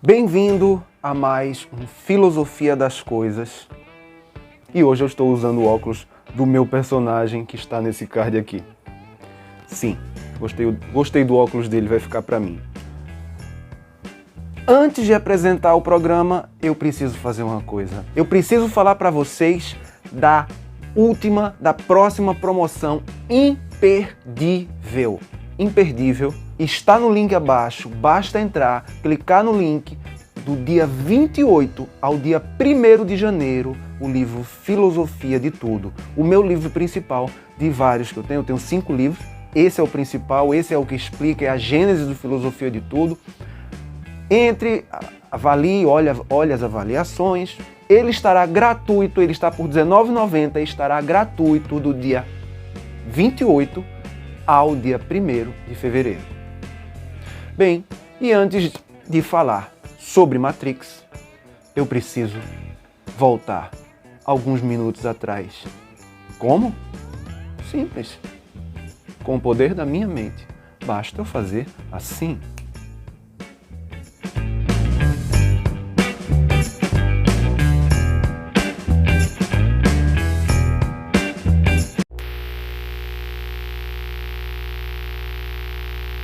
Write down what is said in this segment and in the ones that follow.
Bem-vindo a mais um Filosofia das Coisas. E hoje eu estou usando o óculos do meu personagem que está nesse card aqui. Sim, gostei do óculos dele, vai ficar para mim. Antes de apresentar o programa, eu preciso fazer uma coisa. Eu preciso falar para vocês da próxima promoção imperdível. Imperdível. Está no link abaixo, basta entrar, clicar no link do dia 28 ao dia 1º de janeiro, o livro Filosofia de Tudo. O meu livro principal, de vários que eu tenho 5 livros, esse é o principal, esse é o que explica, é a gênese do Filosofia de Tudo. Entre, avalie, olhe as avaliações, ele estará gratuito, ele está por R$19,90 e estará gratuito do dia 28 ao dia 1º de fevereiro. Bem, e antes de falar sobre Matrix, eu preciso voltar alguns minutos atrás. Como? Simples. Com o poder da minha mente. Basta eu fazer assim.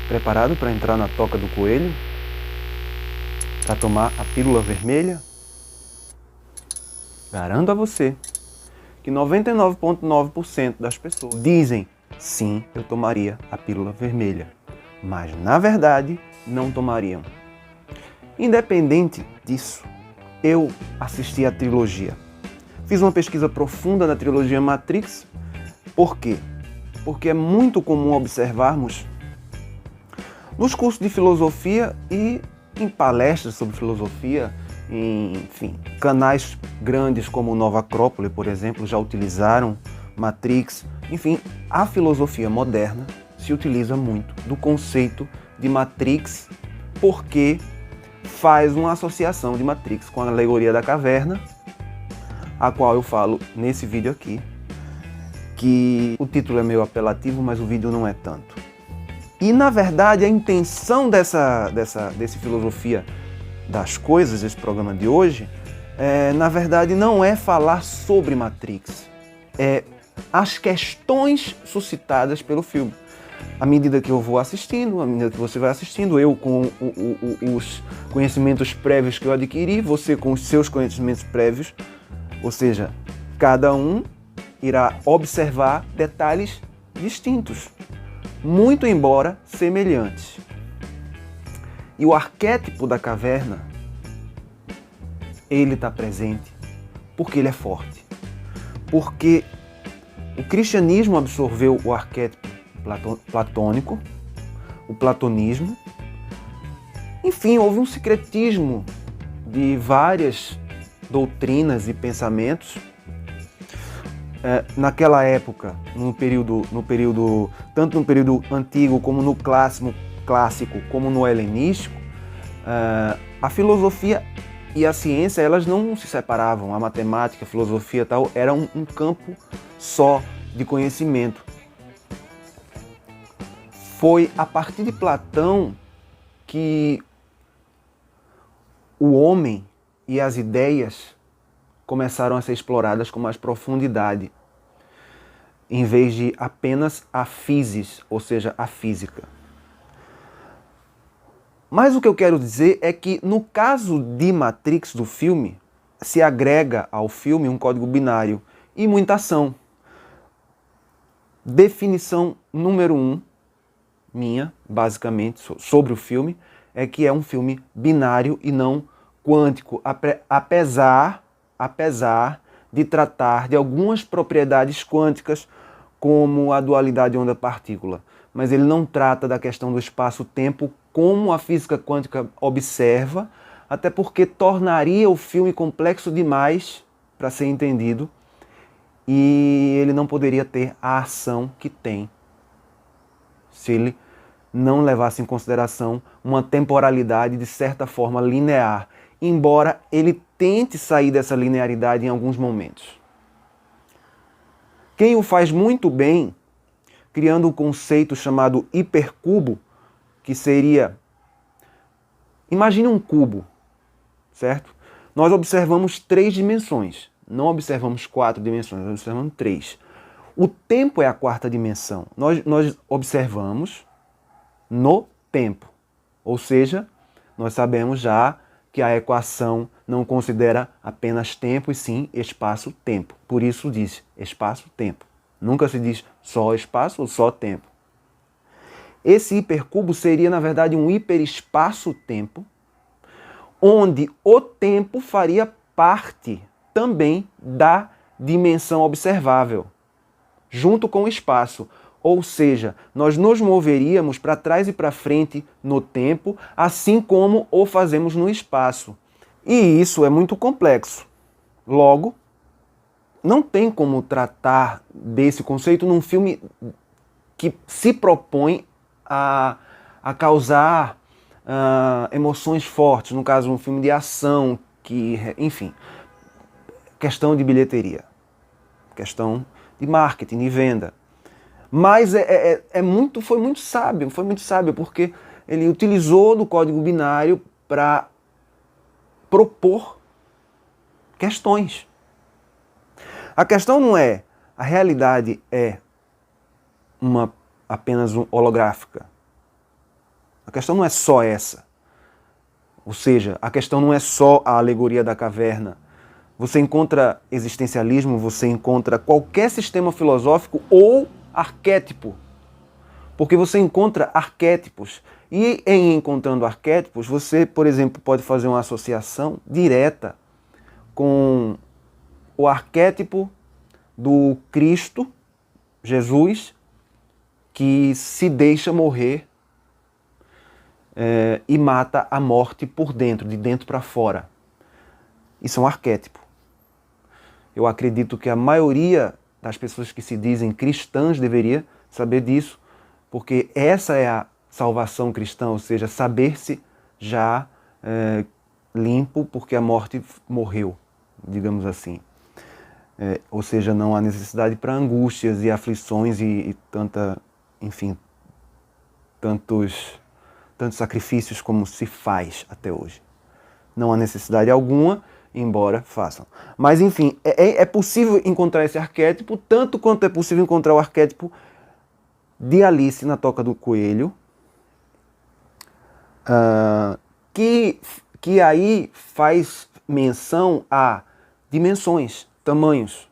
Preparado para entrar na toca do coelho? Para tomar a pílula vermelha? Garanto a você que 99,9% das pessoas dizem sim, eu tomaria a pílula vermelha, mas na verdade não tomariam. Independente disso, eu assisti a trilogia. Fiz uma pesquisa profunda na trilogia Matrix. Por quê? Porque é muito comum observarmos nos cursos de filosofia e em palestras sobre filosofia, enfim, canais grandes como o Nova Acrópole, por exemplo, já utilizaram Matrix. Enfim, a filosofia moderna se utiliza muito do conceito de Matrix porque faz uma associação de Matrix com a alegoria da caverna, a qual eu falo nesse vídeo aqui, que o título é meio apelativo, mas o vídeo não é tanto. E, na verdade, a intenção desse Filosofia das Coisas, esse programa de hoje, na verdade, não é falar sobre Matrix. É as questões suscitadas pelo filme. À medida que eu vou assistindo, à medida que você vai assistindo, eu com os conhecimentos prévios que eu adquiri, você com os seus conhecimentos prévios, ou seja, cada um irá observar detalhes distintos, muito embora semelhantes. E o arquétipo da caverna, ele está presente porque ele é forte. Porque o cristianismo absorveu o arquétipo platônico, o platonismo. Enfim, houve um sincretismo de várias doutrinas e pensamentos. Naquela época, tanto no período antigo como no clássico, como no helenístico, a filosofia e a ciência, elas não se separavam. A matemática, a filosofia e tal, era um campo só de conhecimento. Foi a partir de Platão que o homem e as ideias começaram a ser exploradas com mais profundidade, em vez de apenas a physis, ou seja, a física. Mas o que eu quero dizer é que, no caso de Matrix, do filme, se agrega ao filme um código binário e muita ação. Definição número 1, minha, basicamente, sobre o filme, é que é um filme binário e não quântico, apesar de tratar de algumas propriedades quânticas, como a dualidade onda-partícula. Mas ele não trata da questão do espaço-tempo como a física quântica observa, até porque tornaria o filme complexo demais para ser entendido e ele não poderia ter a ação que tem se ele não levasse em consideração uma temporalidade de certa forma linear, embora ele tente sair dessa linearidade em alguns momentos. Quem o faz muito bem, criando um conceito chamado hipercubo, que seria... Imagine um cubo, certo? Nós observamos 3 dimensões, não observamos 4 dimensões, nós observamos 3. O tempo é a 4ª dimensão. Nós observamos no tempo, ou seja, nós sabemos já que a equação não considera apenas tempo, e sim espaço-tempo. Por isso diz espaço-tempo. Nunca se diz só espaço ou só tempo. Esse hipercubo seria, na verdade, um hiperespaço-tempo, onde o tempo faria parte também da dimensão observável, junto com o espaço. Ou seja, nós nos moveríamos para trás e para frente no tempo, assim como o fazemos no espaço. E isso é muito complexo. Logo, não tem como tratar desse conceito num filme que se propõe a causar emoções fortes. No caso, um filme de ação, enfim, questão de bilheteria, questão de marketing, de venda. Mas foi muito sábio, porque ele utilizou do código binário para propor questões. A questão não é, a realidade é apenas holográfica. A questão não é só essa. Ou seja, a questão não é só a alegoria da caverna. Você encontra existencialismo, você encontra qualquer sistema filosófico ou arquétipo. Porque você encontra arquétipos. E em encontrando arquétipos, você, por exemplo, pode fazer uma associação direta com o arquétipo do Cristo, Jesus, que se deixa morrer e mata a morte por dentro, de dentro para fora. Isso é um arquétipo. Eu acredito que a maioria das pessoas que se dizem cristãs deveria saber disso, porque essa é a salvação cristã, ou seja, saber-se já limpo porque a morte morreu, digamos assim. Ou seja, não há necessidade para angústias e aflições e tanta, enfim, tantos sacrifícios como se faz até hoje. Não há necessidade alguma, embora façam. Mas, enfim, é possível encontrar esse arquétipo, tanto quanto é possível encontrar o arquétipo de Alice na Toca do Coelho, que aí faz menção a dimensões, tamanhos.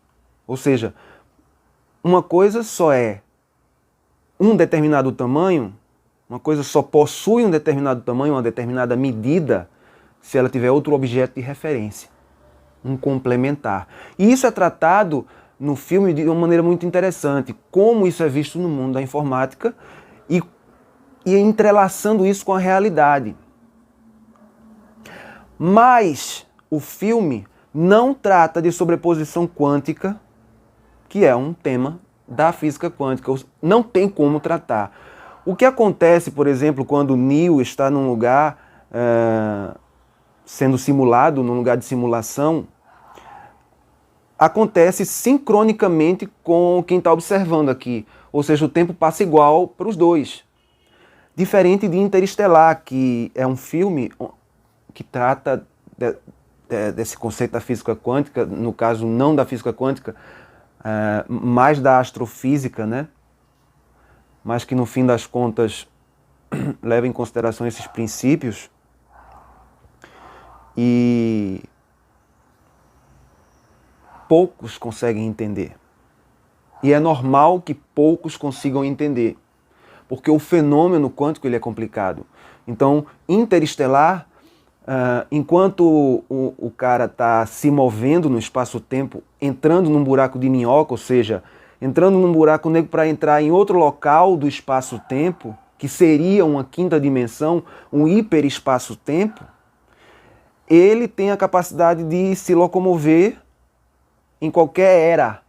Ou seja, uma coisa só é um determinado tamanho, uma coisa só possui um determinado tamanho, uma determinada medida, se ela tiver outro objeto de referência, um complementar. E isso é tratado no filme de uma maneira muito interessante, como isso é visto no mundo da informática e entrelaçando isso com a realidade. Mas o filme não trata de sobreposição quântica, que é um tema da física quântica. Não tem como tratar. O que acontece, por exemplo, quando Neo está num lugar sendo simulado, num lugar de simulação, acontece sincronicamente com quem está observando aqui. Ou seja, o tempo passa igual para os dois. Diferente de Interestelar, que é um filme que trata desse conceito da física quântica, no caso não da física quântica, mais da astrofísica, né? Mas que no fim das contas leva em consideração esses princípios. E poucos conseguem entender. E é normal que poucos consigam entender, porque o fenômeno quântico ele é complicado. Então, Interestelar, enquanto o cara está se movendo no espaço-tempo, entrando num buraco de minhoca, ou seja, entrando num buraco negro para entrar em outro local do espaço-tempo, que seria uma 5ª dimensão, um hiperespaço-tempo, ele tem a capacidade de se locomover em qualquer era,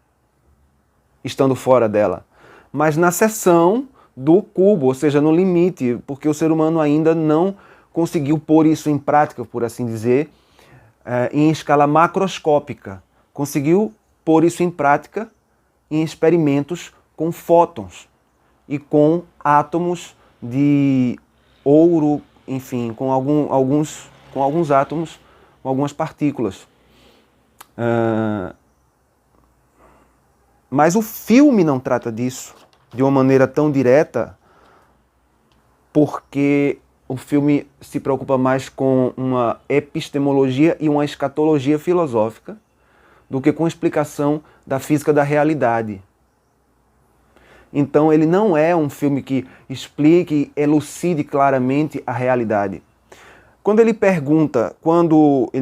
estando fora dela. Mas na seção do cubo, ou seja, no limite, porque o ser humano ainda não conseguiu pôr isso em prática, por assim dizer, em escala macroscópica. Conseguiu pôr isso em prática em experimentos com fótons e com átomos de ouro, enfim, com alguns átomos, com algumas partículas. Mas o filme não trata disso de uma maneira tão direta, porque o filme se preocupa mais com uma epistemologia e uma escatologia filosófica do que com a explicação da física da realidade. Então ele não é um filme que explique, elucide claramente a realidade. Quando ele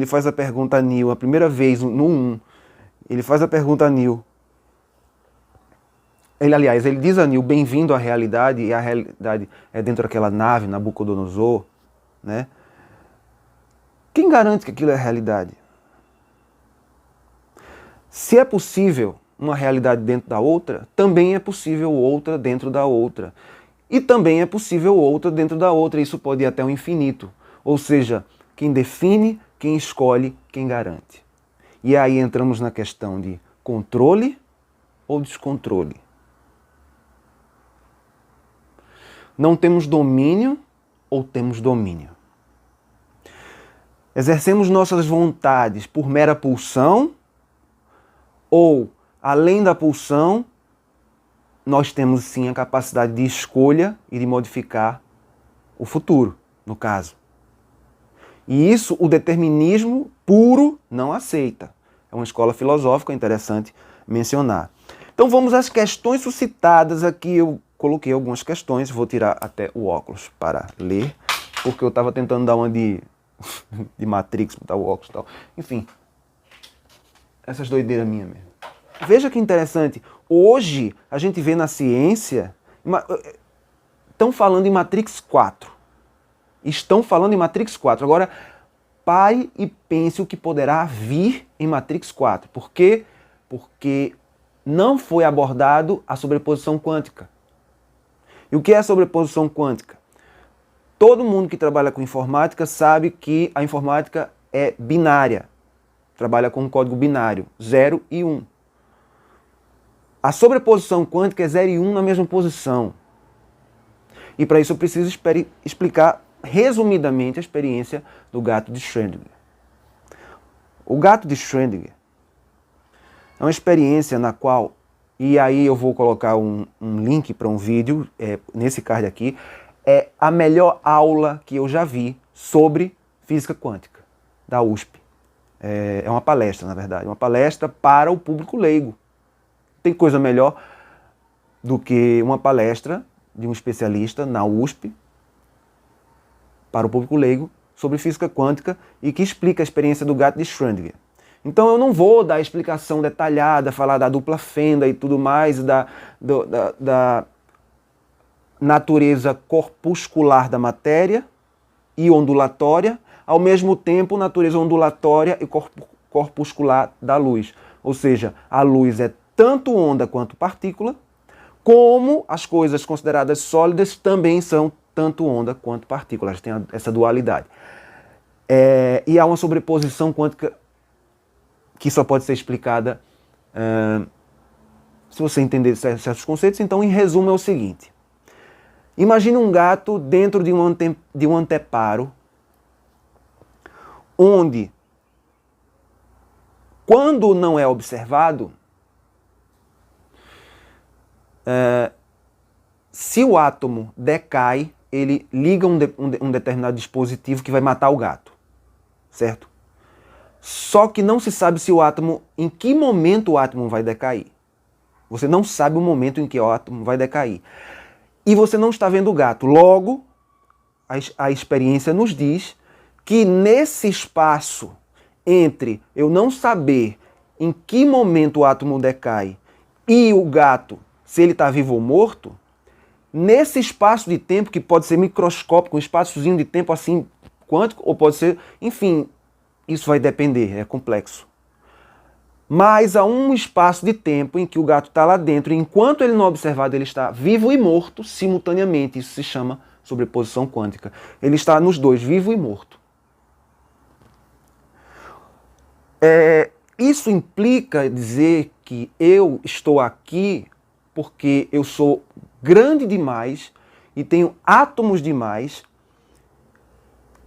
faz a pergunta a Neo, a primeira vez no 1, ele faz a pergunta a Neo. Ele diz a Neo, bem-vindo à realidade, e a realidade é dentro daquela nave, Nabucodonosor, né? Quem garante que aquilo é realidade? Se é possível uma realidade dentro da outra, também é possível outra dentro da outra. E também é possível outra dentro da outra, isso pode ir até o infinito. Ou seja, quem define, quem escolhe, quem garante. E aí entramos na questão de controle ou descontrole. Não temos domínio ou temos domínio? Exercemos nossas vontades por mera pulsão ou, além da pulsão, nós temos sim a capacidade de escolha e de modificar o futuro, no caso. E isso o determinismo puro não aceita. É uma escola filosófica interessante mencionar. Então vamos às questões suscitadas aqui. Eu coloquei algumas questões, vou tirar até o óculos para ler, porque eu estava tentando dar uma de Matrix, botar o óculos e tal. Enfim, essas doideiras minhas mesmo. Veja que interessante, hoje a gente vê na ciência, estão falando em Matrix 4. Estão falando em Matrix 4. Agora, pare e pense o que poderá vir em Matrix 4. Por quê? Porque não foi abordado a sobreposição quântica. E o que é a sobreposição quântica? Todo mundo que trabalha com informática sabe que a informática é binária. Trabalha com um código binário, 0 e 1. A sobreposição quântica é 0 e 1 na mesma posição. E para isso eu preciso explicar resumidamente a experiência do gato de Schrödinger. O gato de Schrödinger é uma experiência na qual, e aí eu vou colocar um link para um vídeo, nesse card aqui, é a melhor aula que eu já vi sobre física quântica, da USP. É uma palestra, na verdade, uma palestra para o público leigo. Tem coisa melhor do que uma palestra de um especialista na USP para o público leigo sobre física quântica e que explica a experiência do gato de Schrödinger. Então eu não vou dar explicação detalhada, falar da dupla fenda e tudo mais, da natureza corpuscular da matéria e ondulatória, ao mesmo tempo natureza ondulatória e corpuscular da luz. Ou seja, a luz é tanto onda quanto partícula, como as coisas consideradas sólidas também são tanto onda quanto partícula. Elas têm essa dualidade. E há uma sobreposição quântica que só pode ser explicada se você entender certos conceitos. Então, em resumo, é o seguinte. Imagine um gato dentro de um anteparo, onde, quando não é observado, se o átomo decai, ele liga um determinado dispositivo que vai matar o gato, certo? Só que não se sabe se em que momento o átomo vai decair. Você não sabe o momento em que o átomo vai decair. E você não está vendo o gato. Logo, a experiência nos diz que nesse espaço entre eu não saber em que momento o átomo decai e o gato, se ele está vivo ou morto, nesse espaço de tempo, que pode ser microscópico, um espaçozinho de tempo assim quântico, ou pode ser, enfim, isso vai depender, é complexo. Mas há um espaço de tempo em que o gato está lá dentro, e enquanto ele não é observado, ele está vivo e morto simultaneamente. Isso se chama sobreposição quântica. Ele está nos dois, vivo e morto. Isso implica dizer que eu estou aqui porque eu sou grande demais e tenho átomos demais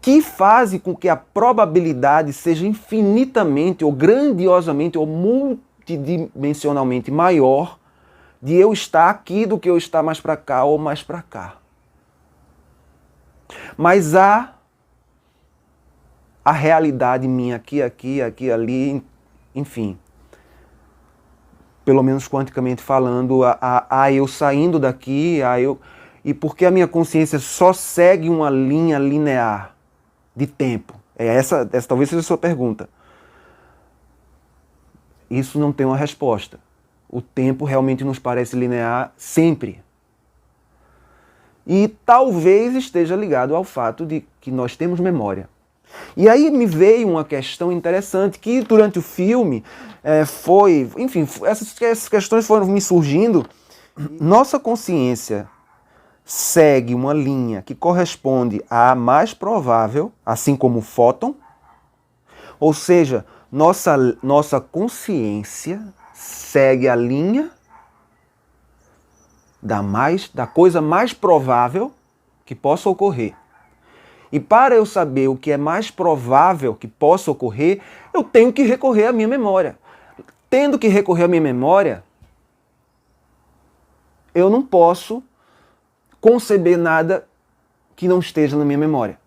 que fazem com que a probabilidade seja infinitamente ou grandiosamente ou multidimensionalmente maior de eu estar aqui do que eu estar mais para cá ou mais para cá. Mas há a realidade minha aqui, ali, enfim. Pelo menos quanticamente falando, a eu saindo daqui, e porque a minha consciência só segue uma linha linear de tempo. Essa talvez seja a sua pergunta. Isso não tem uma resposta. O tempo realmente nos parece linear sempre. E talvez esteja ligado ao fato de que nós temos memória. E aí me veio uma questão interessante que durante o filme essas questões foram me surgindo. Nossa consciência segue uma linha que corresponde à mais provável, assim como o fóton, ou seja, nossa consciência segue a linha da coisa mais provável que possa ocorrer. E para eu saber o que é mais provável que possa ocorrer, eu tenho que recorrer à minha memória. Tendo que recorrer à minha memória, eu não posso conceber nada que não esteja na minha memória.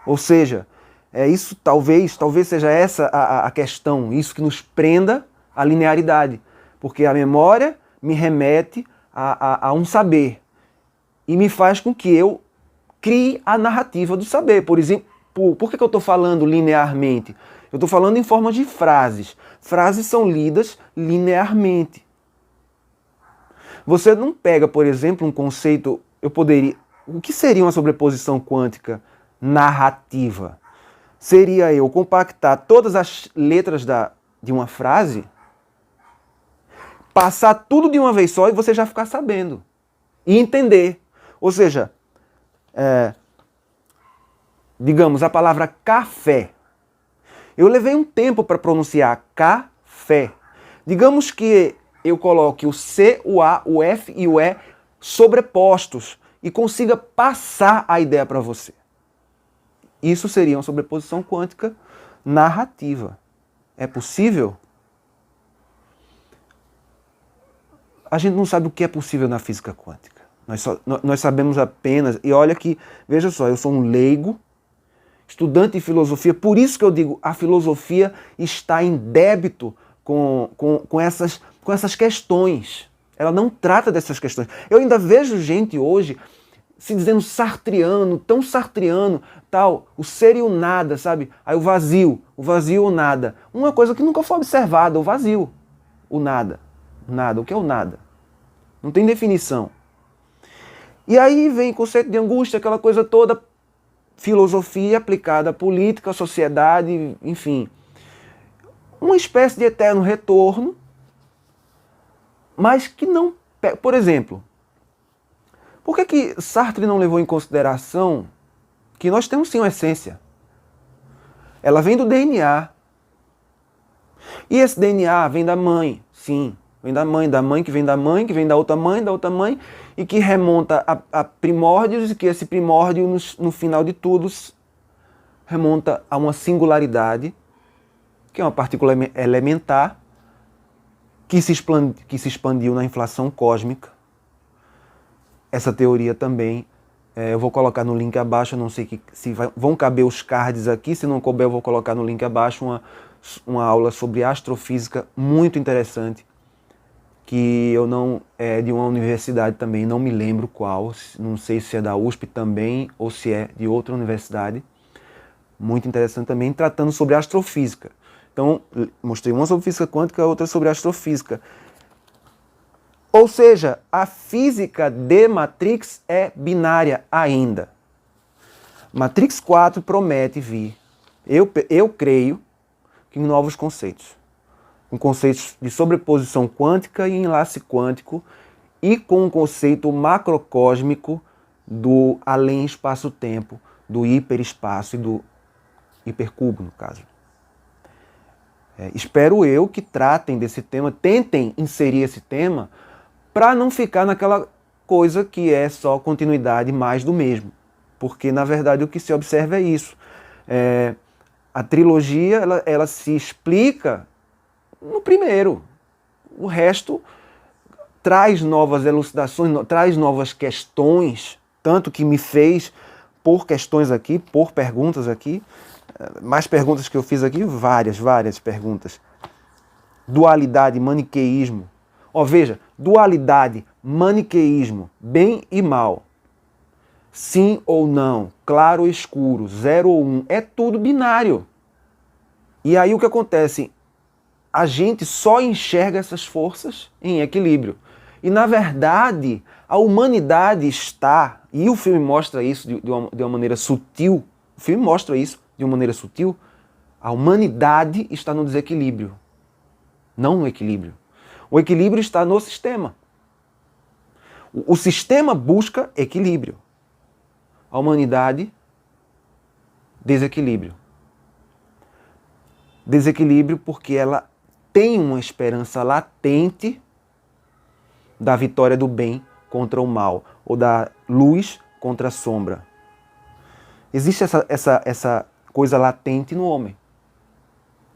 Ou seja, isso talvez seja essa a questão, isso que nos prenda à linearidade. Porque a memória me remete a um saber e me faz com que eu crie a narrativa do saber. Por exemplo, por que eu estou falando linearmente? Eu estou falando em forma de frases. Frases são lidas linearmente. Você não pega, por exemplo, um conceito... O que seria uma sobreposição quântica narrativa? Seria eu compactar todas as letras de uma frase, passar tudo de uma vez só e você já ficar sabendo. E entender. Ou seja, digamos, a palavra café. Eu levei um tempo para pronunciar café. Digamos que eu coloque o C, o A, o F e o E sobrepostos e consiga passar a ideia para você. Isso seria uma sobreposição quântica narrativa. É possível? A gente não sabe o que é possível na física quântica. Nós sabemos apenas, e olha que, veja só, eu sou um leigo, estudante de filosofia, por isso que eu digo, a filosofia está em débito com essas questões. Ela não trata dessas questões. Eu ainda vejo gente hoje se dizendo sartreano, tão sartreano, tal, o ser e o nada, sabe? Aí o vazio e o nada. Uma coisa que nunca foi observada, o vazio, o nada. Nada, o que é o nada? Não tem definição. E aí vem o conceito de angústia, aquela coisa toda, filosofia aplicada à política, à sociedade, enfim. Uma espécie de eterno retorno, mas que não... Por exemplo, por que Sartre não levou em consideração que nós temos sim uma essência? Ela vem do DNA. E esse DNA vem da mãe, sim. Vem da mãe que vem da mãe, que vem da outra mãe, e que remonta a primórdios, e que esse primórdio, no final de tudo, remonta a uma singularidade, que é uma partícula elementar, que se expandiu na inflação cósmica. Essa teoria também, eu vou colocar no link abaixo, eu não sei se vão caber os cards aqui, se não couber eu vou colocar no link abaixo uma aula sobre astrofísica muito interessante, que eu não é de uma universidade também, não me lembro qual, não sei se é da USP também ou se é de outra universidade, muito interessante também, tratando sobre astrofísica. Então, mostrei uma sobre física quântica, outra sobre astrofísica. Ou seja, a física de Matrix é binária ainda. Matrix 4 promete vir, eu creio, que em novos conceitos. Com conceitos de sobreposição quântica e enlace quântico, e com um conceito macrocósmico do além espaço-tempo, do hiperespaço e do hipercubo, no caso. Espero eu que tratem desse tema, tentem inserir esse tema, para não ficar naquela coisa que é só continuidade mais do mesmo. porque na verdade o que se observa é isso. A trilogia ela se explica no primeiro. O resto traz novas elucidações, traz novas questões, tanto que me fez por questões aqui, por perguntas aqui, mais perguntas que eu fiz aqui, várias perguntas. Dualidade, maniqueísmo. Veja, dualidade, maniqueísmo, bem e mal. Sim ou não, claro ou escuro, 0 ou 1, é tudo binário. E aí o que acontece? A gente só enxerga essas forças em equilíbrio. E na verdade, a humanidade está, e o filme mostra isso de uma maneira sutil, o filme mostra isso de uma maneira sutil, a humanidade está no desequilíbrio, não no equilíbrio. O equilíbrio está no sistema. O sistema busca equilíbrio. A humanidade, desequilíbrio. Desequilíbrio porque ela tem uma esperança latente da vitória do bem contra o mal, ou da luz contra a sombra. Existe essa coisa latente no homem,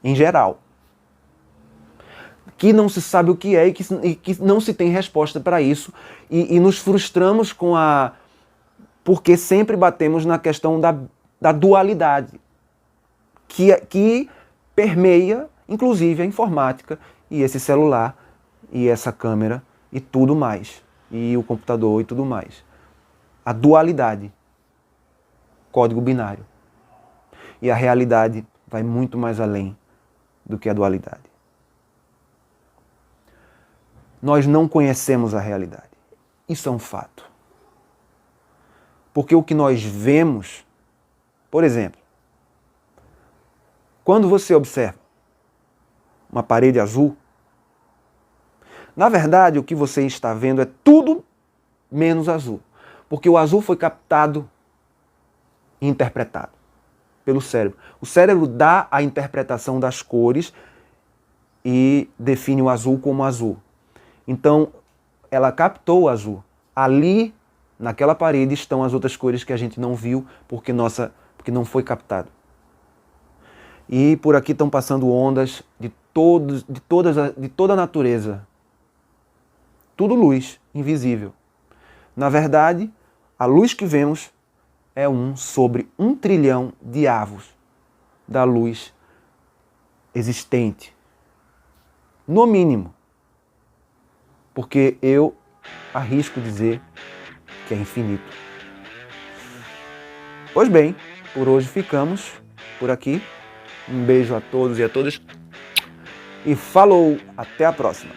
em geral, que não se sabe o que é e que não se tem resposta para isso, e nos frustramos porque sempre batemos na questão da dualidade, que permeia, inclusive, a informática, e esse celular, e essa câmera, e tudo mais, e o computador e tudo mais. A dualidade, código binário. E a realidade vai muito mais além do que a dualidade. Nós não conhecemos a realidade. Isso é um fato. Porque o que nós vemos, por exemplo, quando você observa uma parede azul, na verdade o que você está vendo é tudo menos azul. Porque o azul foi captado e interpretado pelo cérebro. O cérebro dá a interpretação das cores e define o azul como azul. Então, ela captou o azul. Ali, naquela parede, estão as outras cores que a gente não viu porque não foi captado. E por aqui estão passando ondas de toda a natureza. Tudo luz, invisível. Na verdade, a luz que vemos é 1 sobre 1 trilhão de avos da luz existente. No mínimo. Porque eu arrisco dizer que é infinito. Pois bem, por hoje ficamos por aqui. Um beijo a todos e a todas. E falou! Até a próxima!